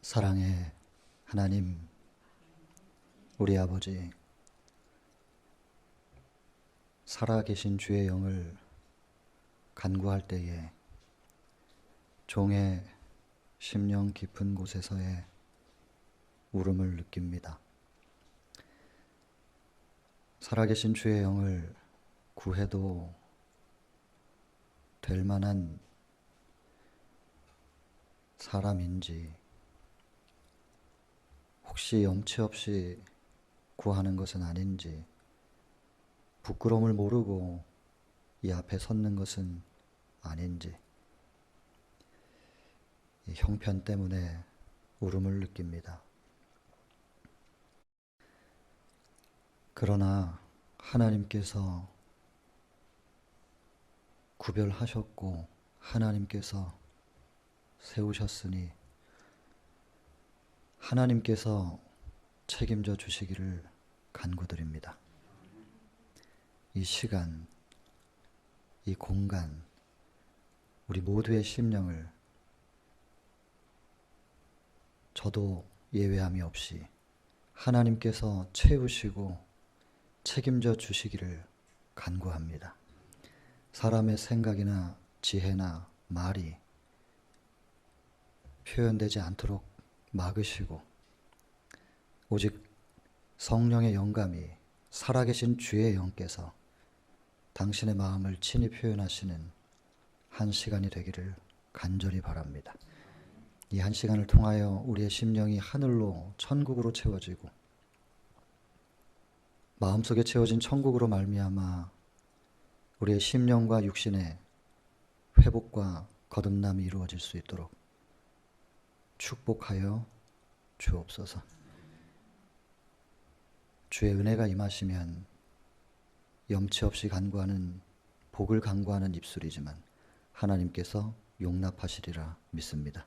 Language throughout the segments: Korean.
사랑의 하나님, 우리 아버지, 살아계신 주의 영을 간구할 때에 종의 심령 깊은 곳에서의 울음을 느낍니다. 살아계신 주의 영을 구해도 될 만한 사람인지, 혹시 염치 없이 구하는 것은 아닌지, 부끄러움을 모르고 이 앞에 섰는 것은 아닌지, 이 형편 때문에 울음을 느낍니다. 그러나 하나님께서 구별하셨고 하나님께서 세우셨으니 하나님께서 책임져 주시기를 간구드립니다. 이 시간, 이 공간, 우리 모두의 심령을 저도 예외함이 없이 하나님께서 채우시고 책임져 주시기를 간구합니다. 사람의 생각이나 지혜나 말이 표현되지 않도록 막으시고 오직 성령의 영감이 살아계신 주의 영께서 당신의 마음을 친히 표현하시는 한 시간이 되기를 간절히 바랍니다. 이 한 시간을 통하여 우리의 심령이 하늘로 천국으로 채워지고 마음속에 채워진 천국으로 말미암아 우리의 심령과 육신의 회복과 거듭남이 이루어질 수 있도록 축복하여 주옵소서. 주의 은혜가 임하시면 염치 없이 간구하는, 복을 간구하는 입술이지만 하나님께서 용납하시리라 믿습니다.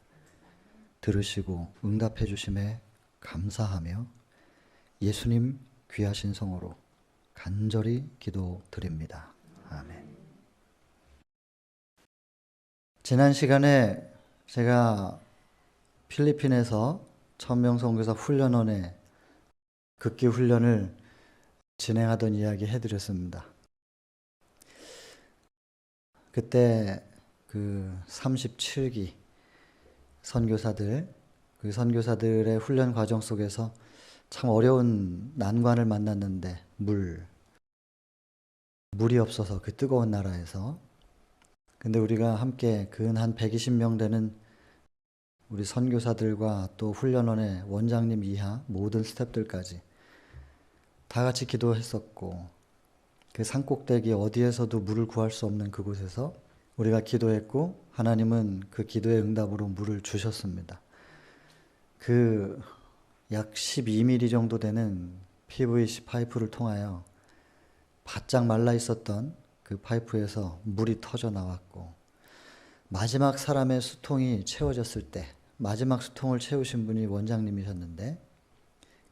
들으시고 응답해 주심에 감사하며 예수님 귀하신 성으로 간절히 기도드립니다. 아멘. 지난 시간에 제가 필리핀에서 천명 선교사 훈련원의 극기 훈련을 진행하던 이야기 해드렸습니다. 그때 그 37기 선교사들, 그 선교사들의 훈련 과정 속에서 참 어려운 난관을 만났는데 물이 없어서 그 뜨거운 나라에서, 근데 우리가 함께 근 한 120명 되는 우리 선교사들과 또 훈련원의 원장님 이하 모든 스태프들까지 다 같이 기도했었고, 그 산꼭대기 어디에서도 물을 구할 수 없는 그곳에서 우리가 기도했고 하나님은 그 기도의 응답으로 물을 주셨습니다. 그 약 12mm 정도 되는 PVC 파이프를 통하여 바짝 말라 있었던 그 파이프에서 물이 터져 나왔고, 마지막 사람의 수통이 채워졌을 때 마지막 수통을 채우신 분이 원장님이셨는데,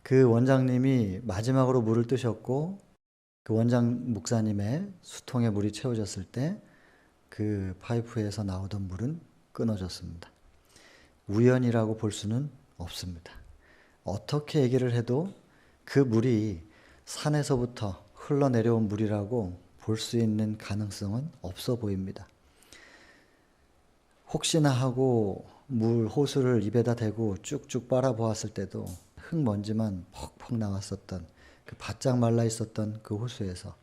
그 원장님이 마지막으로 물을 뜨셨고 그 원장 목사님의 수통에 물이 채워졌을 때 그 파이프에서 나오던 물은 끊어졌습니다. 우연이라고 볼 수는 없습니다. 어떻게 얘기를 해도 그 물이 산에서부터 흘러내려온 물이라고 볼 수 있는 가능성은 없어 보입니다. 혹시나 하고 물 호수를 입에다 대고 쭉쭉 빨아보았을 때도 흙먼지만 퍽퍽 나왔었던, 그 바짝 말라 있었던 그 호수에서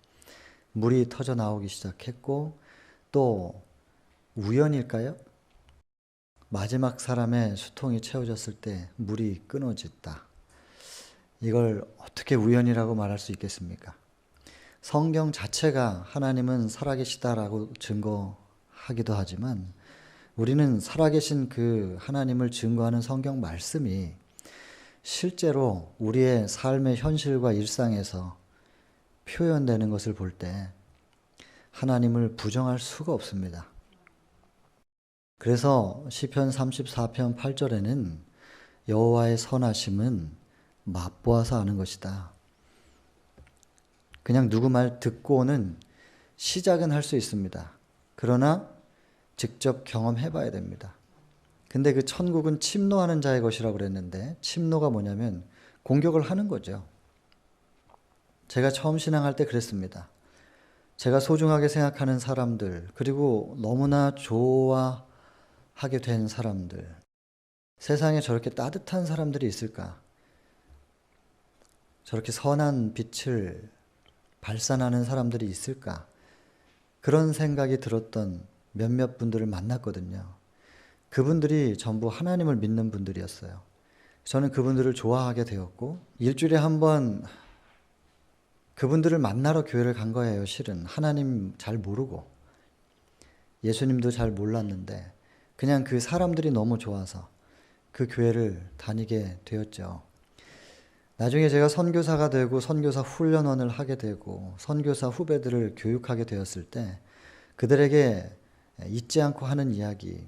물이 터져 나오기 시작했고, 또 우연일까요? 마지막 사람의 수통이 채워졌을 때 물이 끊어졌다. 이걸 어떻게 우연이라고 말할 수 있겠습니까? 성경 자체가 하나님은 살아계시다라고 증거하기도 하지만 우리는 살아계신 그 하나님을 증거하는 성경 말씀이 실제로 우리의 삶의 현실과 일상에서 표현되는 것을 볼 때 하나님을 부정할 수가 없습니다. 그래서 시편 34편 8절에는 여호와의 선하심은 맛보아서 아는 것이다. 그냥 누구 말 듣고는 시작은 할 수 있습니다. 그러나 직접 경험해 봐야 됩니다. 근데 그 천국은 침노하는 자의 것이라고 그랬는데 침노가 뭐냐면 공격을 하는 거죠. 제가 처음 신앙할 때 그랬습니다. 제가 소중하게 생각하는 사람들, 그리고 너무나 좋아하게 된 사람들, 세상에 저렇게 따뜻한 사람들이 있을까? 저렇게 선한 빛을 발산하는 사람들이 있을까? 그런 생각이 들었던 몇몇 분들을 만났거든요. 그분들이 전부 하나님을 믿는 분들이었어요. 저는 그분들을 좋아하게 되었고, 일주일에 한 번 그분들을 만나러 교회를 간 거예요, 실은. 하나님 잘 모르고. 예수님도 잘 몰랐는데, 그냥 그 사람들이 너무 좋아서 그 교회를 다니게 되었죠. 나중에 제가 선교사가 되고 선교사 훈련원을 하게 되고 선교사 후배들을 교육하게 되었을 때 그들에게 잊지 않고 하는 이야기,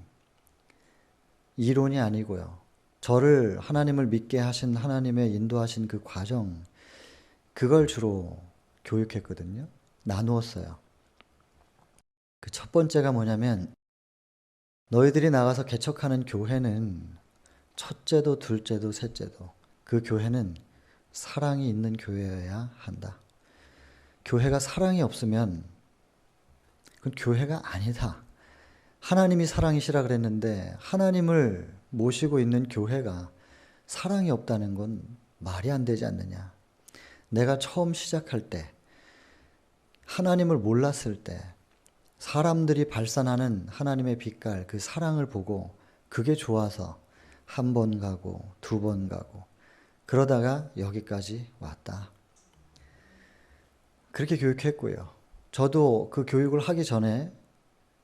이론이 아니고요. 저를 하나님을 믿게 하신 하나님의 인도하신 그 과정, 그걸 주로 교육했거든요. 나누었어요. 그 첫 번째가 뭐냐면 너희들이 나가서 개척하는 교회는 첫째도 둘째도 셋째도 그 교회는 사랑이 있는 교회여야 한다. 교회가 사랑이 없으면 그건 교회가 아니다. 하나님이 사랑이시라 그랬는데 하나님을 모시고 있는 교회가 사랑이 없다는 건 말이 안 되지 않느냐. 내가 처음 시작할 때 하나님을 몰랐을 때 사람들이 발산하는 하나님의 빛깔 그 사랑을 보고 그게 좋아서 한 번 가고 두 번 가고 그러다가 여기까지 왔다. 그렇게 교육했고요. 저도 그 교육을 하기 전에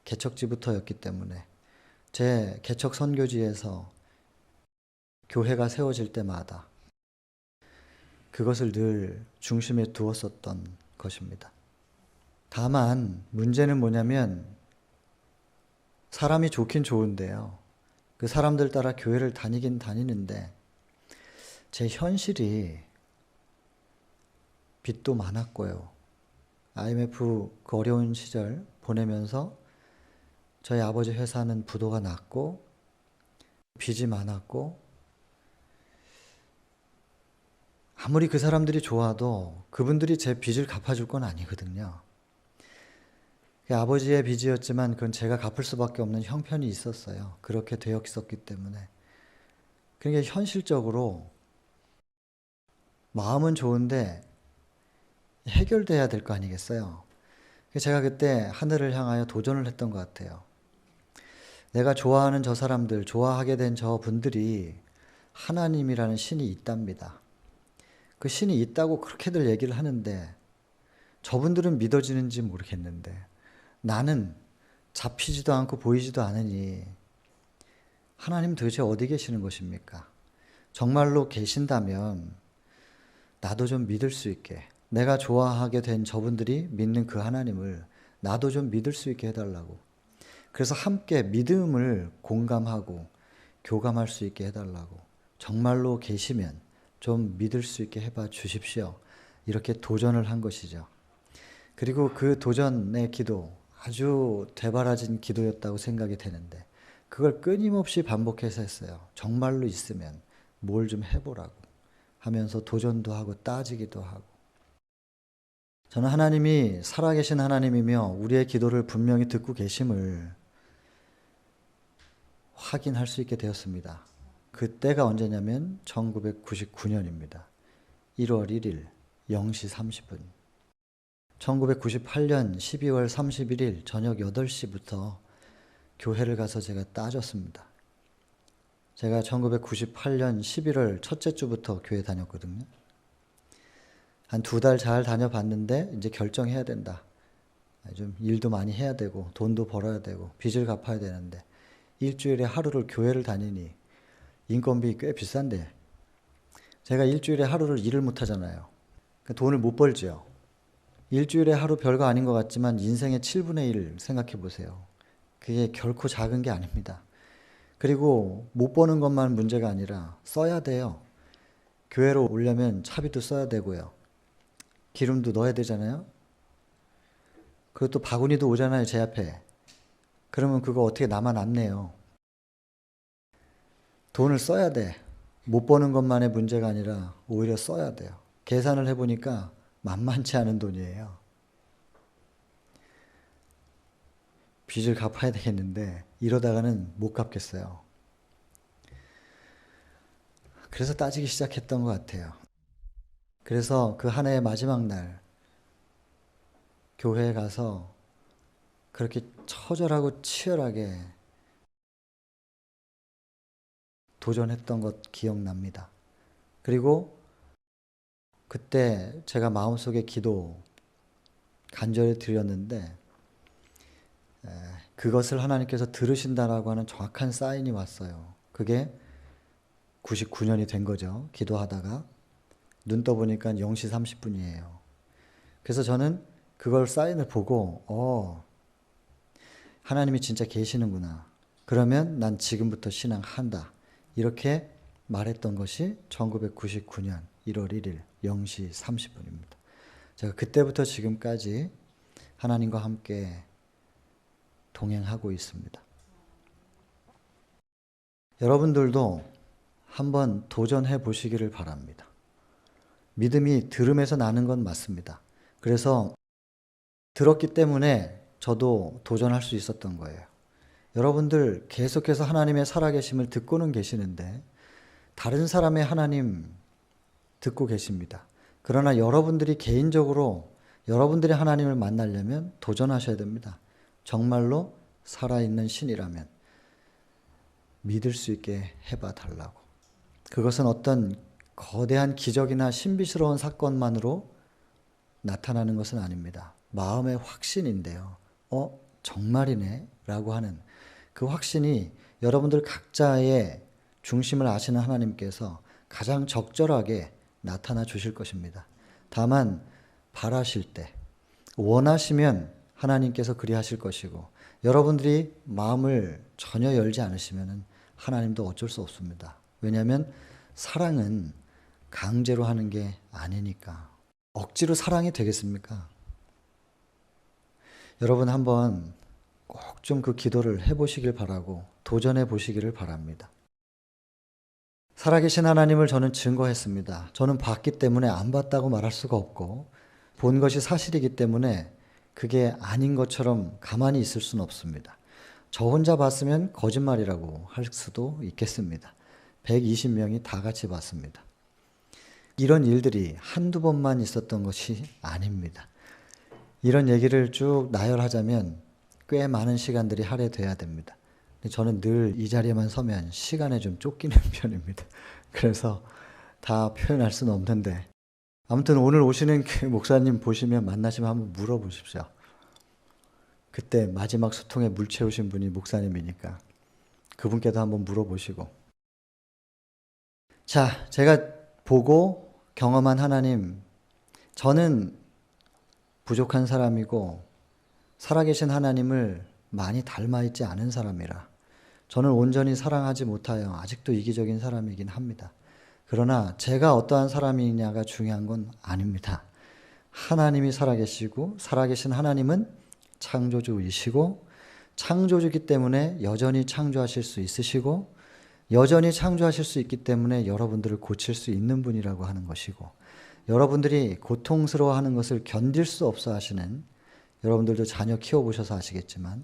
개척지부터였기 때문에 제 개척 선교지에서 교회가 세워질 때마다 그것을 늘 중심에 두었었던 것입니다. 다만 문제는 뭐냐면 사람이 좋긴 좋은데요. 그 사람들 따라 교회를 다니긴 다니는데 제 현실이 빚도 많았고요. IMF 그 어려운 시절 보내면서 저희 아버지 회사는 부도가 났고 빚이 많았고 아무리 그 사람들이 좋아도 그분들이 제 빚을 갚아줄 건 아니거든요. 아버지의 빚이었지만 그건 제가 갚을 수밖에 없는 형편이 있었어요. 그렇게 되어 있었기 때문에. 그러니까 현실적으로 마음은 좋은데 해결돼야 될 거 아니겠어요. 제가 그때 하늘을 향하여 도전을 했던 것 같아요. 내가 좋아하는 저 사람들, 좋아하게 된 저 분들이 하나님이라는 신이 있답니다. 그 신이 있다고 그렇게들 얘기를 하는데 저분들은 믿어지는지 모르겠는데 나는 잡히지도 않고 보이지도 않으니 하나님 도대체 어디 계시는 것입니까? 정말로 계신다면 나도 좀 믿을 수 있게 내가 좋아하게 된 저분들이 믿는 그 하나님을 나도 좀 믿을 수 있게 해달라고. 그래서 함께 믿음을 공감하고 교감할 수 있게 해달라고. 정말로 계시면 좀 믿을 수 있게 해봐 주십시오. 이렇게 도전을 한 것이죠. 그리고 그 도전의 기도, 아주 되바라진 기도였다고 생각이 되는데 그걸 끊임없이 반복해서 했어요. 정말로 있으면 뭘 좀 해보라고 하면서 도전도 하고 따지기도 하고. 저는 하나님이 살아계신 하나님이며 우리의 기도를 분명히 듣고 계심을 확인할 수 있게 되었습니다. 그때가 언제냐면 1999년입니다. 1월 1일 0시 30분. 1998년 12월 31일 저녁 8시부터 교회를 가서 제가 따졌습니다. 제가 1998년 11월 첫째 주부터 교회 다녔거든요. 한 2달 잘 다녀봤는데 이제 결정해야 된다. 좀 일도 많이 해야 되고 돈도 벌어야 되고 빚을 갚아야 되는데 일주일에 하루를 교회를 다니니 인건비 꽤 비싼데 제가 일주일에 하루를 일을 못 하잖아요. 돈을 못 벌죠. 일주일에 하루 별거 아닌 것 같지만 인생의 7분의 1 생각해 보세요. 그게 결코 작은 게 아닙니다. 그리고 못 버는 것만 문제가 아니라 써야 돼요. 교회로 오려면 차비도 써야 되고요. 기름도 넣어야 되잖아요. 그리고 또 바구니도 오잖아요, 제 앞에. 그러면 그거 어떻게 나만 안 내요. 돈을 써야 돼. 못 버는 것만의 문제가 아니라 오히려 써야 돼요. 계산을 해보니까 만만치 않은 돈이에요. 빚을 갚아야 되겠는데 이러다가는 못 갚겠어요. 그래서 따지기 시작했던 것 같아요. 그래서 그 한 해의 마지막 날 교회에 가서 그렇게 처절하고 치열하게 도전했던 것 기억납니다. 그리고 그때 제가 마음속에 기도 간절히 드렸는데 그것을 하나님께서 들으신다라고 하는 정확한 사인이 왔어요. 그게 99년이 된 거죠. 기도하다가 눈 떠보니까 0시 30분이에요. 그래서 저는 그걸 사인을 보고 하나님이 진짜 계시는구나. 그러면 난 지금부터 신앙한다. 이렇게 말했던 것이 1999년 1월 1일 0시 30분입니다. 제가 그때부터 지금까지 하나님과 함께 동행하고 있습니다. 여러분들도 한번 도전해 보시기를 바랍니다. 믿음이 들음에서 나는 건 맞습니다. 그래서 들었기 때문에 저도 도전할 수 있었던 거예요. 여러분들 계속해서 하나님의 살아계심을 듣고는 계시는데 다른 사람의 하나님 듣고 계십니다. 그러나 여러분들이 개인적으로 여러분들이 하나님을 만나려면 도전하셔야 됩니다. 정말로 살아있는 신이라면 믿을 수 있게 해봐 달라고. 그것은 어떤 거대한 기적이나 신비스러운 사건만으로 나타나는 것은 아닙니다. 마음의 확신인데요. 정말이네 라고 하는 그 확신이 여러분들 각자의 중심을 아시는 하나님께서 가장 적절하게 나타나 주실 것입니다. 다만 바라실 때 원하시면 하나님께서 그리하실 것이고 여러분들이 마음을 전혀 열지 않으시면 하나님도 어쩔 수 없습니다. 왜냐하면 사랑은 강제로 하는 게 아니니까. 억지로 사랑이 되겠습니까? 여러분 한번 꼭 좀 그 기도를 해보시길 바라고 도전해 보시기를 바랍니다. 살아계신 하나님을 저는 증거했습니다. 저는 봤기 때문에 안 봤다고 말할 수가 없고 본 것이 사실이기 때문에 그게 아닌 것처럼 가만히 있을 수는 없습니다. 저 혼자 봤으면 거짓말이라고 할 수도 있겠습니다. 120명이 다 같이 봤습니다. 이런 일들이 한두 번만 있었던 것이 아닙니다. 이런 얘기를 쭉 나열하자면 꽤 많은 시간들이 할애돼야 됩니다. 저는 늘 이 자리에만 서면 시간에 좀 쫓기는 편입니다. 그래서 다 표현할 수는 없는데 아무튼 오늘 오시는 그 목사님 보시면 만나시면 한번 물어보십시오. 그때 마지막 수통에 물 채우신 분이 목사님이니까 그분께도 한번 물어보시고. 자, 제가 보고 경험한 하나님, 저는 부족한 사람이고 살아계신 하나님을 많이 닮아있지 않은 사람이라 저는 온전히 사랑하지 못하여 아직도 이기적인 사람이긴 합니다. 그러나 제가 어떠한 사람이냐가 중요한 건 아닙니다. 하나님이 살아계시고 살아계신 하나님은 창조주이시고 창조주기 때문에 여전히 창조하실 수 있으시고 여전히 창조하실 수 있기 때문에 여러분들을 고칠 수 있는 분이라고 하는 것이고 여러분들이 고통스러워하는 것을 견딜 수 없어 하시는 여러분들도 자녀 키워보셔서 아시겠지만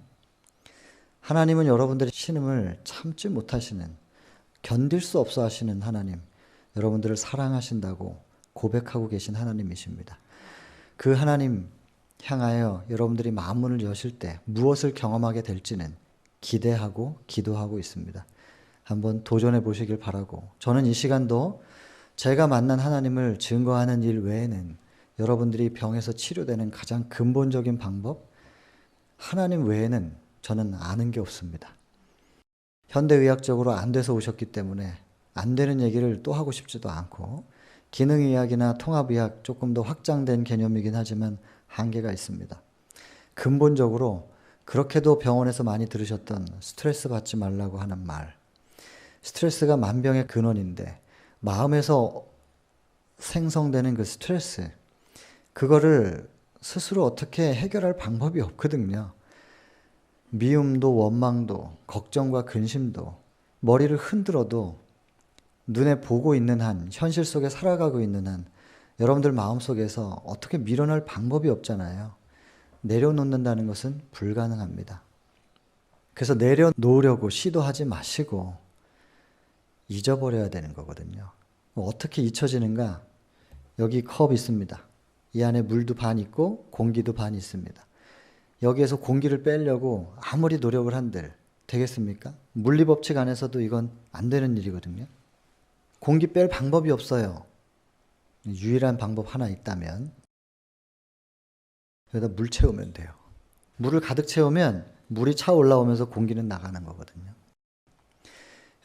하나님은 여러분들의 신음을 참지 못하시는 견딜 수 없어 하시는 하나님 여러분들을 사랑하신다고 고백하고 계신 하나님이십니다. 그 하나님 향하여 여러분들이 마음문을 여실 때 무엇을 경험하게 될지는 기대하고 기도하고 있습니다. 한번 도전해 보시길 바라고 저는 이 시간도 제가 만난 하나님을 증거하는 일 외에는 여러분들이 병에서 치료되는 가장 근본적인 방법 하나님 외에는 저는 아는 게 없습니다. 현대의학적으로 안 돼서 오셨기 때문에 안 되는 얘기를 또 하고 싶지도 않고 기능의학이나 통합의학 조금 더 확장된 개념이긴 하지만 한계가 있습니다. 근본적으로 그렇게도 병원에서 많이 들으셨던 스트레스 받지 말라고 하는 말. 스트레스가 만병의 근원인데 마음에서 생성되는 그 스트레스 그거를 스스로 어떻게 해결할 방법이 없거든요. 미움도 원망도 걱정과 근심도 머리를 흔들어도 눈에 보고 있는 한, 현실 속에 살아가고 있는 한 여러분들 마음속에서 어떻게 밀어낼 방법이 없잖아요. 내려놓는다는 것은 불가능합니다. 그래서 내려놓으려고 시도하지 마시고 잊어버려야 되는 거거든요. 어떻게 잊혀지는가? 여기 컵 있습니다. 이 안에 물도 반 있고 공기도 반 있습니다. 여기에서 공기를 빼려고 아무리 노력을 한들 되겠습니까? 물리법칙 안에서도 이건 안 되는 일이거든요. 공기 뺄 방법이 없어요. 유일한 방법 하나 있다면 여기다 물 채우면 돼요. 물을 가득 채우면 물이 차 올라오면서 공기는 나가는 거거든요.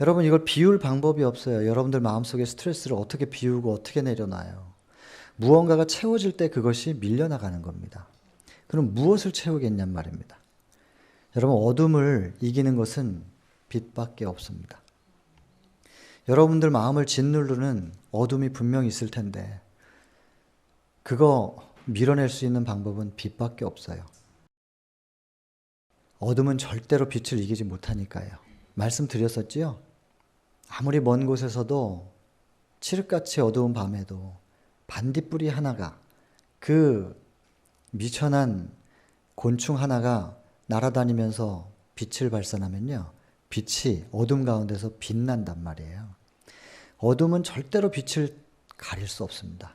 여러분, 이걸 비울 방법이 없어요. 여러분들 마음속에 스트레스를 어떻게 비우고 어떻게 내려놔요. 무언가가 채워질 때 그것이 밀려나가는 겁니다. 그럼 무엇을 채우겠냔 말입니다. 여러분, 어둠을 이기는 것은 빛밖에 없습니다. 여러분들 마음을 짓누르는 어둠이 분명히 있을 텐데 그거 밀어낼 수 있는 방법은 빛밖에 없어요. 어둠은 절대로 빛을 이기지 못하니까요. 말씀드렸었지요? 아무리 먼 곳에서도 칠흑같이 어두운 밤에도 반딧불이 하나가, 그 미천한 곤충 하나가 날아다니면서 빛을 발산하면요, 빛이 어둠 가운데서 빛난단 말이에요. 어둠은 절대로 빛을 가릴 수 없습니다.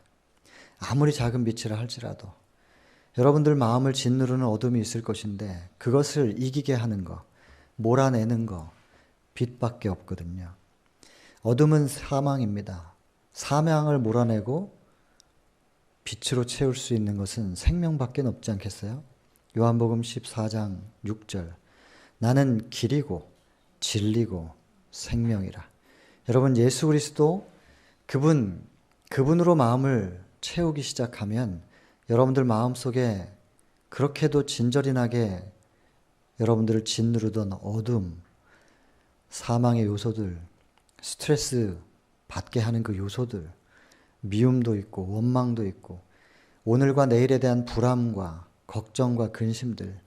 아무리 작은 빛이라 할지라도 여러분들 마음을 짓누르는 어둠이 있을 것인데 그것을 이기게 하는 거, 몰아내는 거, 빛밖에 없거든요. 어둠은 사망입니다. 사망을 몰아내고 빛으로 채울 수 있는 것은 생명밖에 없지 않겠어요? 요한복음 14장 6절, 나는 길이고 진리고 생명이라. 여러분, 예수 그리스도 그분으로 마음을 채우기 시작하면 여러분들 마음속에 그렇게도 진저린하게 여러분들을 짓누르던 어둠, 사망의 요소들, 스트레스 받게 하는 그 요소들, 미움도 있고 원망도 있고 오늘과 내일에 대한 불안과 걱정과 근심들,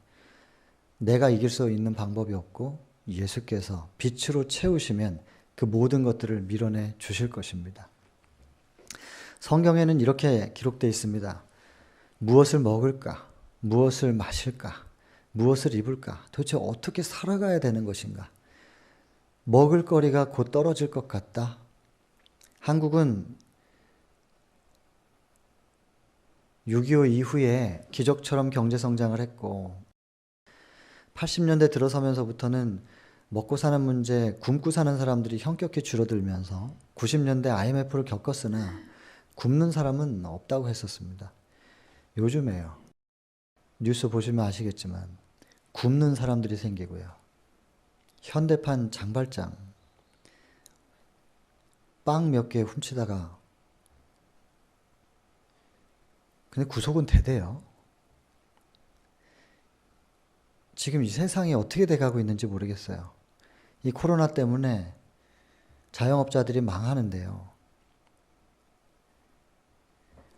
내가 이길 수 있는 방법이 없고 예수께서 빛으로 채우시면 그 모든 것들을 밀어내 주실 것입니다. 성경에는 이렇게 기록되어 있습니다. 무엇을 먹을까? 무엇을 마실까? 무엇을 입을까? 도대체 어떻게 살아가야 되는 것인가? 먹을 거리가 곧 떨어질 것 같다. 한국은 6.25 이후에 기적처럼 경제 성장을 했고 80년대 들어서면서부터는 먹고 사는 문제, 굶고 사는 사람들이 현격히 줄어들면서 90년대 IMF를 겪었으나 굶는 사람은 없다고 했었습니다. 요즘에요. 뉴스 보시면 아시겠지만 굶는 사람들이 생기고요. 현대판 장발장 빵 몇 개 훔치다가 근데 구속은 되대요. 지금 이 세상이 어떻게 돼가고 있는지 모르겠어요. 이 코로나 때문에 자영업자들이 망하는데요.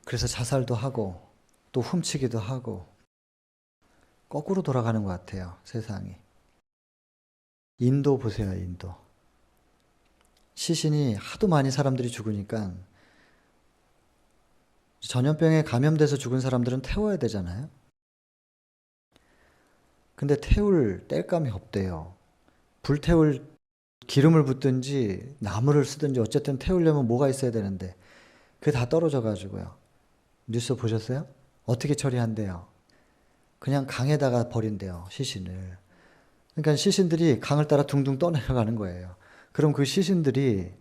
그래서 자살도 하고 또 훔치기도 하고 거꾸로 돌아가는 것 같아요, 세상이. 인도 보세요, 인도. 시신이 하도 많이 사람들이 죽으니까 전염병에 감염돼서 죽은 사람들은 태워야 되잖아요. 근데 태울 땔감이 없대요. 불태울 기름을 붓든지 나무를 쓰든지 어쨌든 태우려면 뭐가 있어야 되는데 그게 다 떨어져 가지고요. 뉴스 보셨어요? 어떻게 처리한대요? 그냥 강에다가 버린대요, 시신을. 그러니까 시신들이 강을 따라 둥둥 떠내려가는 거예요. 그럼 그 시신들이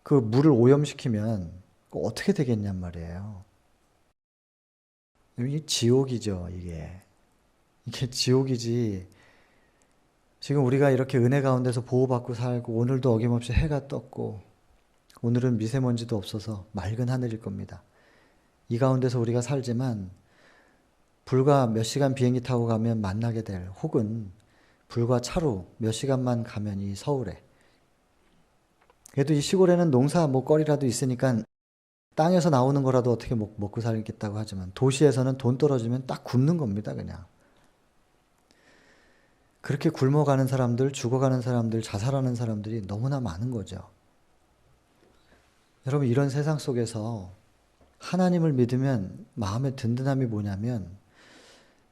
그 물을 오염시키면 어떻게 되겠냔 말이에요. 이게 지옥이죠, 이게. 이게 지옥이지. 지금 우리가 이렇게 은혜 가운데서 보호받고 살고 오늘도 어김없이 해가 떴고 오늘은 미세먼지도 없어서 맑은 하늘일 겁니다. 이 가운데서 우리가 살지만 불과 몇 시간 비행기 타고 가면 만나게 될, 혹은 불과 차로 몇 시간만 가면 이 서울에, 그래도 이 시골에는 농사 먹거리라도 있으니까 땅에서 나오는 거라도 어떻게 먹고 살겠다고 하지만 도시에서는 돈 떨어지면 딱 굶는 겁니다, 그냥. 그렇게 굶어가는 사람들, 죽어가는 사람들, 자살하는 사람들이 너무나 많은 거죠. 여러분, 이런 세상 속에서 하나님을 믿으면 마음의 든든함이 뭐냐면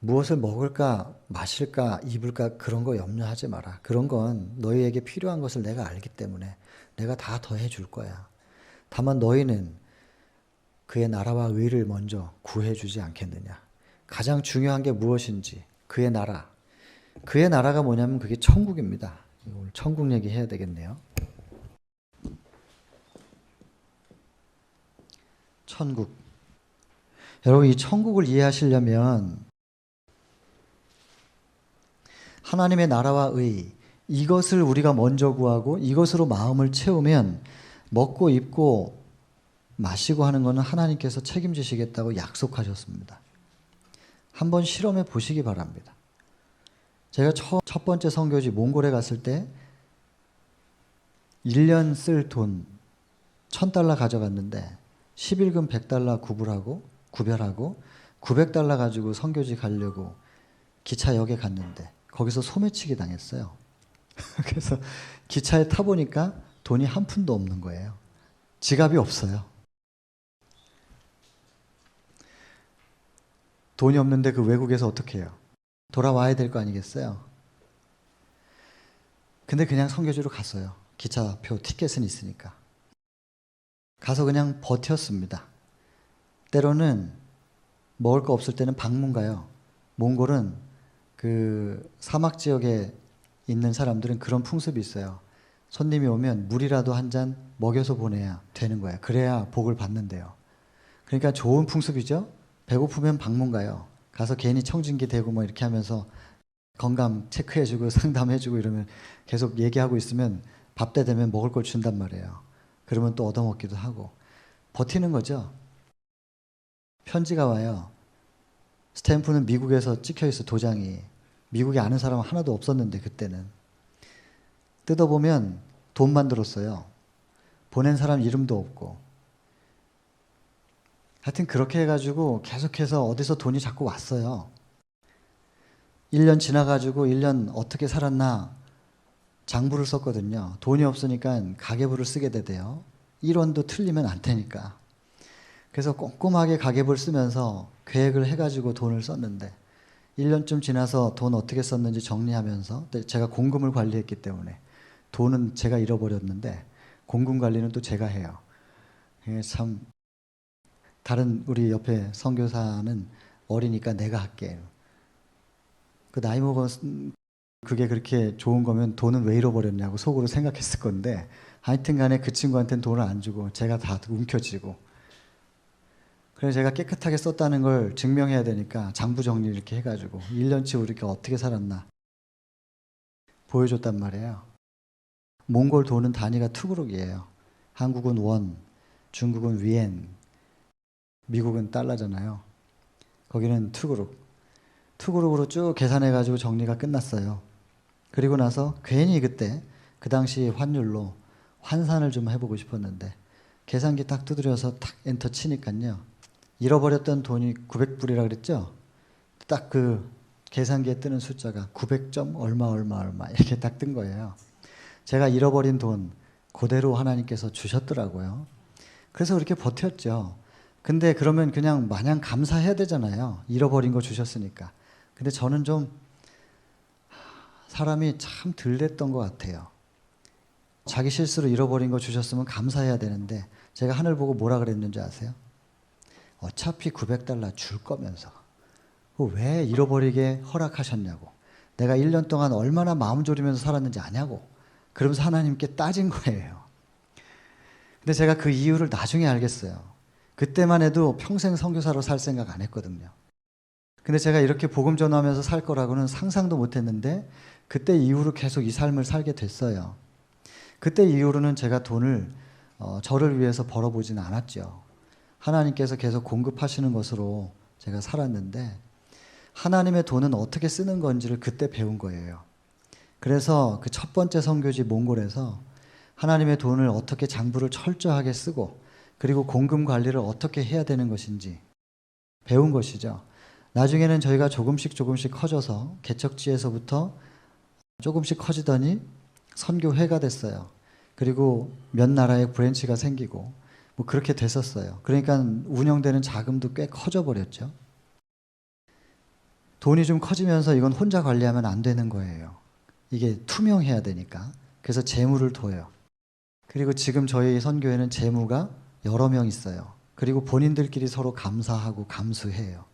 무엇을 먹을까, 마실까, 입을까 그런 거 염려하지 마라. 그런 건 너희에게 필요한 것을 내가 알기 때문에 내가 다 더해 줄 거야. 다만 너희는 그의 나라와 의를 먼저 구해 주지 않겠느냐. 가장 중요한 게 무엇인지 그의 나라. 그의 나라가 뭐냐면 그게 천국입니다. 오늘 천국 얘기해야 되겠네요. 천국. 여러분, 이 천국을 이해하시려면 하나님의 나라와 의, 이것을 우리가 먼저 구하고 이것으로 마음을 채우면 먹고 입고 마시고 하는 것은 하나님께서 책임지시겠다고 약속하셨습니다. 한번 실험해 보시기 바랍니다. 제가 첫 번째 선교지 몽골에 갔을 때 1년 쓸 돈 1000달러 가져갔는데 11금 100달러 구별하고 900달러 가지고 선교지 가려고 기차역에 갔는데 거기서 소매치기 당했어요. 그래서 기차에 타보니까 돈이 한 푼도 없는 거예요. 지갑이 없어요. 돈이 없는데 그 외국에서 어떻게 해요? 돌아와야 될 거 아니겠어요? 근데 그냥 선교지로 갔어요. 기차표 티켓은 있으니까. 가서 그냥 버텼습니다. 때로는 먹을 거 없을 때는 방문 가요. 몽골은 그 사막 지역에 있는 사람들은 그런 풍습이 있어요. 손님이 오면 물이라도 한 잔 먹여서 보내야 되는 거예요. 그래야 복을 받는데요. 그러니까 좋은 풍습이죠. 배고프면 방문 가요. 가서 괜히 청진기 대고 뭐 이렇게 하면서 건강 체크해주고 상담해주고 이러면 계속 얘기하고 있으면 밥 때 되면 먹을 걸 준단 말이에요. 그러면 또 얻어먹기도 하고 버티는 거죠. 편지가 와요. 스탬프는 미국에서 찍혀있어, 도장이. 미국에 아는 사람은 하나도 없었는데 그때는. 뜯어보면 돈만 들었어요. 보낸 사람 이름도 없고. 하여튼 그렇게 해가지고 계속해서 어디서 돈이 자꾸 왔어요. 1년 지나가지고 1년 어떻게 살았나 장부를 썼거든요. 돈이 없으니까 가계부를 쓰게 되대요. 1원도 틀리면 안 되니까. 그래서 꼼꼼하게 가계부를 쓰면서 계획을 해가지고 돈을 썼는데 1년쯤 지나서 돈 어떻게 썼는지 정리하면서, 제가 공금을 관리했기 때문에 돈은 제가 잃어버렸는데 공금 관리는 또 제가 해요. 참, 다른 우리 옆에 선교사는 어리니까 내가 할게. 그 나이 먹은 그게 그렇게 좋은 거면 돈은 왜 잃어버렸냐고 속으로 생각했을 건데 하여튼 간에 그 친구한테는 돈을 안 주고 제가 다 움켜쥐고, 그래서 제가 깨끗하게 썼다는 걸 증명해야 되니까 장부 정리 이렇게 해가지고 1년치 우리가 어떻게 살았나 보여줬단 말이에요. 몽골 돈은 단위가 투그룹이에요. 한국은 원, 중국은 위엔, 미국은 달러잖아요. 거기는 투그룹. 투그룹으로 쭉 계산해가지고 정리가 끝났어요. 그리고 나서 괜히 그때 그 당시 환율로 환산을 좀 해보고 싶었는데 계산기 딱 두드려서 탁 엔터 치니까요. 잃어버렸던 돈이 900불이라 그랬죠? 딱 그 계산기에 뜨는 숫자가 900점 얼마 이렇게 딱 뜬 거예요. 제가 잃어버린 돈 그대로 하나님께서 주셨더라고요. 그래서 그렇게 버텼죠. 근데 그러면 그냥 마냥 감사해야 되잖아요. 잃어버린 거 주셨으니까. 근데 저는 좀 사람이 참 덜 됐던 것 같아요. 자기 실수로 잃어버린 거 주셨으면 감사해야 되는데 제가 하늘 보고 뭐라 그랬는지 아세요? 어차피 900달러 줄 거면서 왜 잃어버리게 허락하셨냐고. 내가 1년 동안 얼마나 마음 졸이면서 살았는지 아냐고. 그러면서 하나님께 따진 거예요. 근데 제가 그 이유를 나중에 알겠어요. 그때만 해도 평생 선교사로 살 생각 안 했거든요. 근데 제가 이렇게 복음 전하면서 살 거라고는 상상도 못 했는데 그때 이후로 계속 이 삶을 살게 됐어요. 그때 이후로는 제가 돈을 저를 위해서 벌어보지는 않았죠. 하나님께서 계속 공급하시는 것으로 제가 살았는데 하나님의 돈은 어떻게 쓰는 건지를 그때 배운 거예요. 그래서 그 첫 번째 선교지 몽골에서 하나님의 돈을 어떻게 장부를 철저하게 쓰고 그리고 공금 관리를 어떻게 해야 되는 것인지 배운 것이죠. 나중에는 저희가 조금씩 커져서 개척지에서부터 조금씩 커지더니 선교회가 됐어요. 그리고 몇 나라의 브랜치가 생기고 뭐 그렇게 됐었어요. 그러니까 운영되는 자금도 꽤 커져 버렸죠. 돈이 좀 커지면서 이건 혼자 관리하면 안 되는 거예요. 이게 투명해야 되니까. 그래서 재무를 둬요. 그리고 지금 저희 선교회는 재무가 여러 명 있어요. 그리고 본인들끼리 서로 감사하고 감수해요.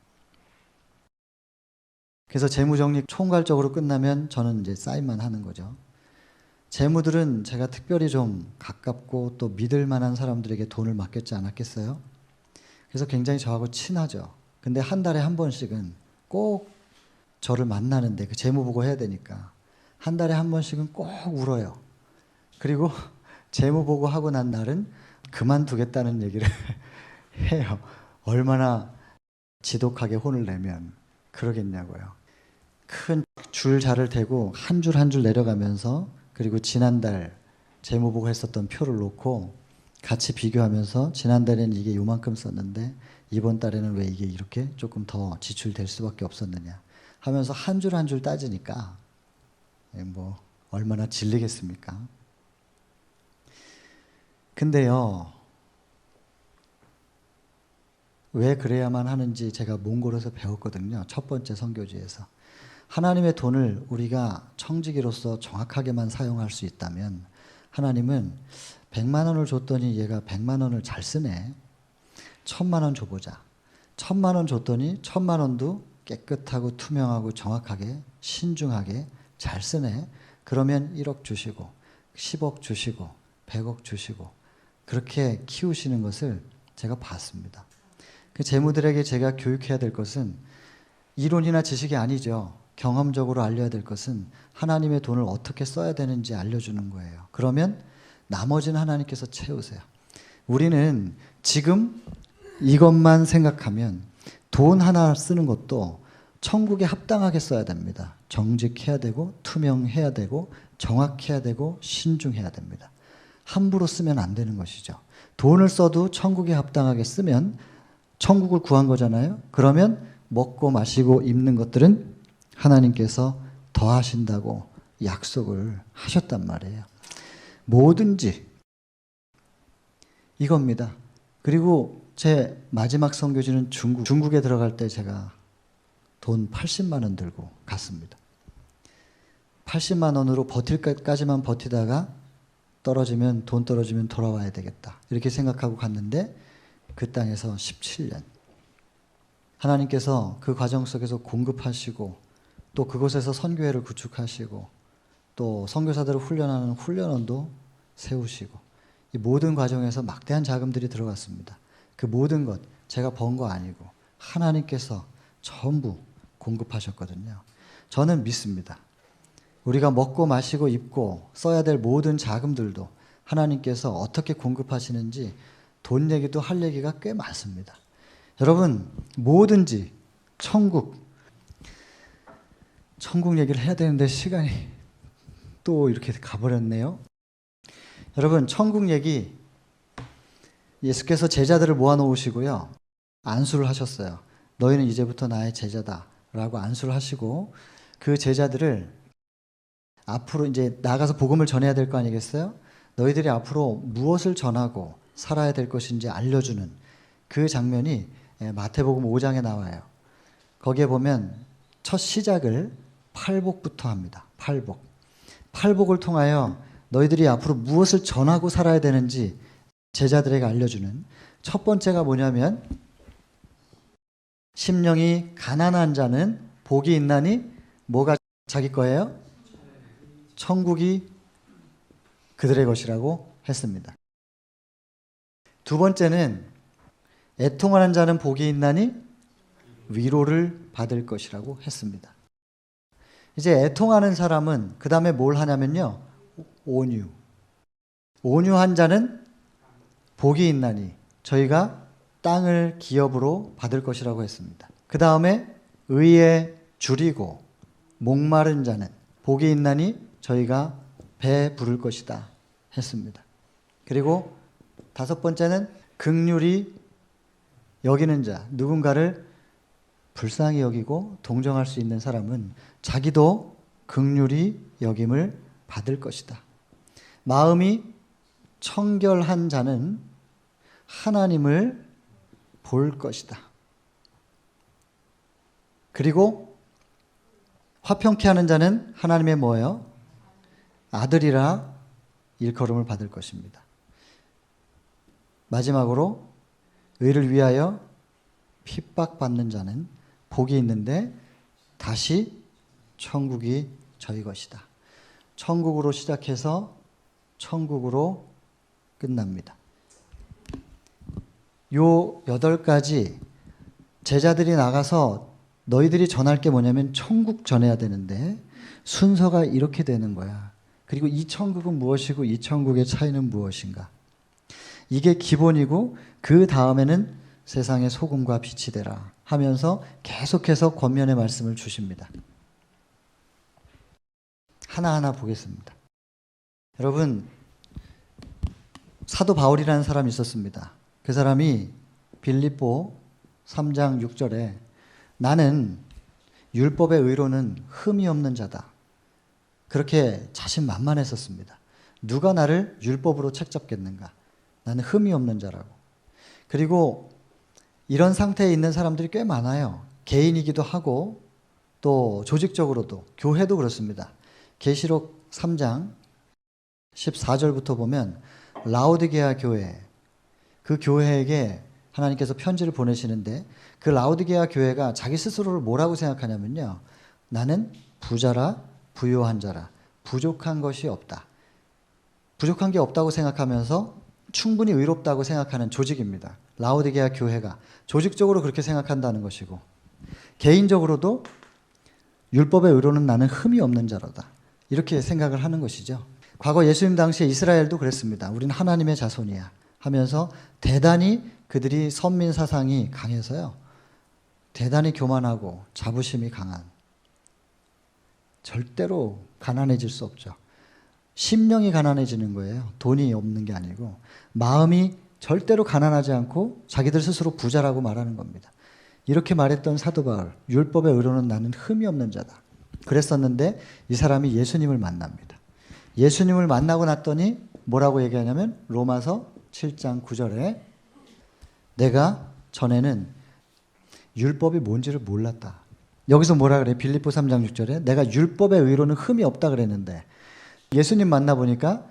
그래서 재무정리 총괄적으로 끝나면 저는 이제 사인만 하는 거죠. 재무들은 제가 특별히 좀 가깝고 또 믿을 만한 사람들에게 돈을 맡겼지 않았겠어요? 그래서 굉장히 저하고 친하죠. 근데 한 달에 한 번씩은 꼭 저를 만나는데 그 재무 보고 해야 되니까 한 달에 한 번씩은 꼭 울어요. 그리고 재무 보고 하고 난 날은 그만두겠다는 얘기를 해요. 얼마나 지독하게 혼을 내면 그러겠냐고요. 큰 줄자를 대고 한 줄 한 줄 내려가면서 그리고 지난달 재무 보고 했었던 표를 놓고 같이 비교하면서 지난달에는 이게 요만큼 썼는데 이번 달에는 왜 이게 이렇게 조금 더 지출될 수밖에 없었느냐 하면서 한 줄 한 줄 따지니까 뭐 얼마나 질리겠습니까? 근데요, 왜 그래야만 하는지 제가 몽골에서 배웠거든요. 첫 번째 선교지에서. 하나님의 돈을 우리가 청지기로서 정확하게만 사용할 수 있다면 하나님은 100만 원을 줬더니 얘가 100만 원을 잘 쓰네. 1000만 원 줘보자. 1000만 원 줬더니 1000만 원도 깨끗하고 투명하고 정확하게 신중하게 잘 쓰네. 그러면 1억 주시고 10억 주시고 100억 주시고 그렇게 키우시는 것을 제가 봤습니다. 그 재무들에게 제가 교육해야 될 것은 이론이나 지식이 아니죠. 경험적으로 알려야 될 것은 하나님의 돈을 어떻게 써야 되는지 알려주는 거예요. 그러면 나머지는 하나님께서 채우세요. 우리는 지금 이것만 생각하면 돈 하나 쓰는 것도 천국에 합당하게 써야 됩니다. 정직해야 되고 투명해야 되고 정확해야 되고 신중해야 됩니다. 함부로 쓰면 안 되는 것이죠. 돈을 써도 천국에 합당하게 쓰면 천국을 구한 거잖아요. 그러면 먹고 마시고 입는 것들은 하나님께서 더하신다고 약속을 하셨단 말이에요. 뭐든지 이겁니다. 그리고 제 마지막 선교지는 중국에 들어갈 때 제가 돈 80만 원 들고 갔습니다. 80만 원으로 버틸 것까지만 버티다가 돈 떨어지면 돌아와야 되겠다. 이렇게 생각하고 갔는데 그 땅에서 17년. 하나님께서 그 과정 속에서 공급하시고 또 그곳에서 선교회를 구축하시고 또 선교사들을 훈련하는 훈련원도 세우시고 이 모든 과정에서 막대한 자금들이 들어갔습니다. 그 모든 것 제가 번 거 아니고 하나님께서 전부 공급하셨거든요. 저는 믿습니다. 우리가 먹고 마시고 입고 써야 될 모든 자금들도 하나님께서 어떻게 공급하시는지 돈 얘기도 할 얘기가 꽤 많습니다. 여러분 뭐든지 천국 얘기를 해야 되는데 시간이 또 이렇게 가버렸네요. 여러분 천국 얘기 예수께서 제자들을 모아놓으시고요. 안수를 하셨어요. 너희는 이제부터 나의 제자다 라고 안수를 하시고 그 제자들을 앞으로 이제 나가서 복음을 전해야 될 거 아니겠어요? 너희들이 앞으로 무엇을 전하고 살아야 될 것인지 알려주는 그 장면이 마태복음 5장에 나와요. 거기에 보면 첫 시작을 팔복부터 합니다. 팔복을 통하여 너희들이 앞으로 무엇을 전하고 살아야 되는지 제자들에게 알려주는 첫 번째가 뭐냐면 심령이 가난한 자는 복이 있나니 뭐가 자기 거예요? 천국이 그들의 것이라고 했습니다. 두 번째는 애통하는 자는 복이 있나니 위로를 받을 것이라고 했습니다. 이제 애통하는 사람은 그 다음에 뭘 하냐면요. 온유한 자는 복이 있나니 저희가 땅을 기업으로 받을 것이라고 했습니다. 그 다음에 의에 줄이고 목마른 자는 복이 있나니 저희가 배 부를 것이다 했습니다. 그리고 다섯 번째는 긍휼히 여기는 자, 누군가를 불쌍히 여기고 동정할 수 있는 사람은 자기도 긍휼히 여김을 받을 것이다. 마음이 청결한 자는 하나님을 볼 것이다. 그리고 화평케 하는 자는 하나님의 뭐예요? 아들이라 일컬음을 받을 것입니다. 마지막으로 의를 위하여 핍박받는 자는 복이 있는데 다시 천국이 저희 것이다. 천국으로 시작해서 천국으로 끝납니다. 요 8가지 제자들이 나가서 너희들이 전할 게 뭐냐면 천국 전해야 되는데 순서가 이렇게 되는 거야. 그리고 이 천국은 무엇이고 이 천국의 차이는 무엇인가. 이게 기본이고 그 다음에는 세상의 소금과 빛이 되라 하면서 계속해서 권면의 말씀을 주십니다. 하나하나 보겠습니다. 여러분, 사도 바울이라는 사람이 있었습니다. 그 사람이 빌립보 3장 6절에 나는 율법의 의로는 흠이 없는 자다. 그렇게 자신만만했었습니다. 누가 나를 율법으로 책잡겠는가? 나는 흠이 없는 자라고. 그리고 이런 상태에 있는 사람들이 꽤 많아요. 개인이기도 하고 또 조직적으로도 교회도 그렇습니다. 계시록 3장 14절부터 보면 라오디게아 교회, 그 교회에게 하나님께서 편지를 보내시는데 그 라오디게아 교회가 자기 스스로를 뭐라고 생각하냐면요. 나는 부자라 부요한 자라 부족한 것이 없다. 부족한 게 없다고 생각하면서 충분히 의롭다고 생각하는 조직입니다. 라오디게아 교회가 조직적으로 그렇게 생각한다는 것이고 개인적으로도 율법의 의로는 나는 흠이 없는 자로다. 이렇게 생각을 하는 것이죠. 과거 예수님 당시에 이스라엘도 그랬습니다. 우린 하나님의 자손이야 하면서 대단히 그들이 선민 사상이 강해서요. 대단히 교만하고 자부심이 강한 절대로 가난해질 수 없죠. 심령이 가난해지는 거예요. 돈이 없는 게 아니고 마음이 절대로 가난하지 않고 자기들 스스로 부자라고 말하는 겁니다. 이렇게 말했던 사도 바울, 율법의 의로는 나는 흠이 없는 자다. 그랬었는데 이 사람이 예수님을 만납니다. 예수님을 만나고 났더니 뭐라고 얘기하냐면 로마서 7장 9절에 내가 전에는 율법이 뭔지를 몰랐다. 여기서 뭐라 그래? 빌립보 3장 6절에 내가 율법의 의로는 흠이 없다 그랬는데 예수님 만나보니까